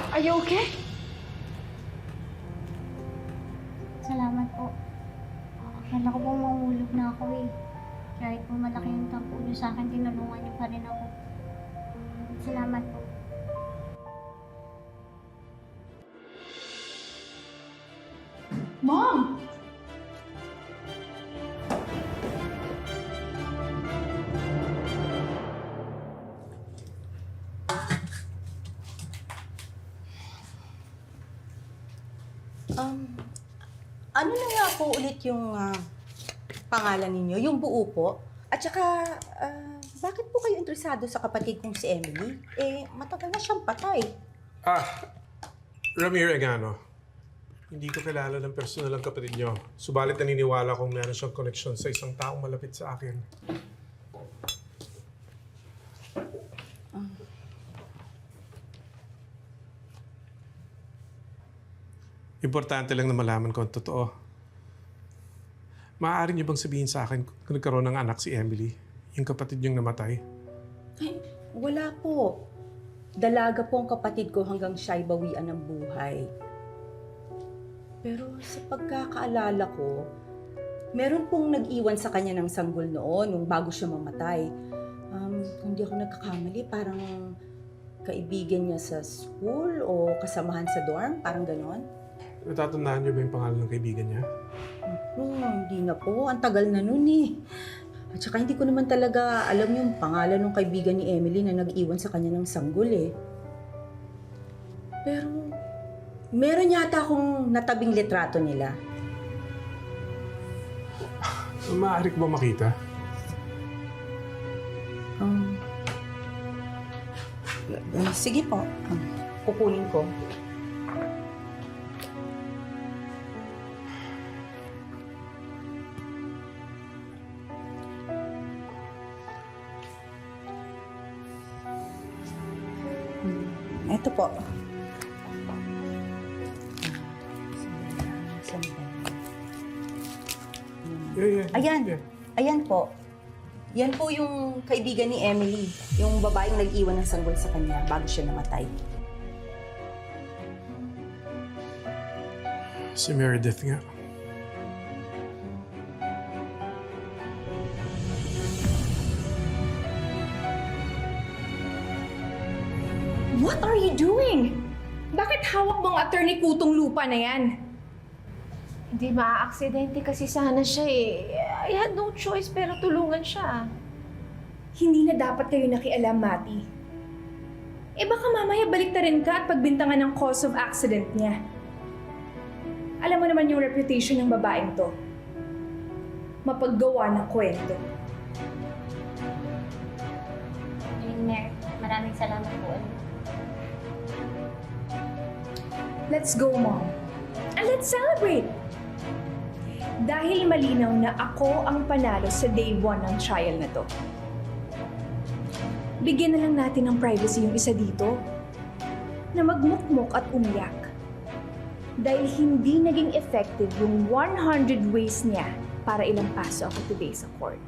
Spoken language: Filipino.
Are you okay? Salamat po. Akala ko po mahulog na ako eh. Kahit po malaki yung tampo niyo sa akin, tinulungan niyo pa rin ako. Salamat po. Mom! Ano na nga po ulit yung pangalan ninyo, yung buo po? At saka, bakit po kayo interesado sa kapatid kong si Emily? Matagal na siyang patay. Ramir Egano. Hindi ko kilala ng personal ang kapatid niyo. Subalit naniniwala kong meron siyang koneksyon sa isang taong malapit sa akin. Importante lang na malaman ko ang totoo. Maaari niyo bang sabihin sa akin kung nagkaroon ng anak si Emily, yung kapatid niyong namatay? Ay, wala po. Dalaga po ang kapatid ko hanggang siya'y bawian ng buhay. Pero sa pagkakaalala ko, meron pong nag-iwan sa kanya ng sanggol noon nung bago siya mamatay. Kung di ako nagkakamali, parang kaibigan niya sa school o kasamahan sa dorm, parang ganon. Natatandaan niyo ba yung pangalan ng kaibigan niya? Hindi na po. Ang tagal na nun eh. At saka hindi ko naman talaga alam yung pangalan ng kaibigan ni Emily na nag-iwan sa kanya ng sanggol eh. Pero meron yata akong natabing litrato nila. Maaari ko ba makita? Sige po. Kukunin ko. Ito po. Ayan. Ayan po. Yan po yung kaibigan ni Emily. Yung babaeng nag-iwan ng sanggol sa kanya bago siya namatay. Si Meredith nga. What are you doing? Bakit hawak mong attorney kutong lupa na yan? Hindi maaaksidente kasi sana siya eh. I had no choice pero tulungan siya. Hindi na dapat kayo nakialam, Mati. Baka mamaya baliktarin ka at pagbintangan ng cause of accident niya. Alam mo naman yung reputation ng babaeng to. Mapaggawa ng kwento. Mer, maraming salamat po. Let's go, Mom. And let's celebrate! Dahil malinaw na ako ang panalo sa day 1 ng trial na to. Bigyan na lang natin ng privacy yung isa dito na magmukmok at umiyak. Dahil hindi naging effective yung 100 ways niya para ilang paso ako today sa court.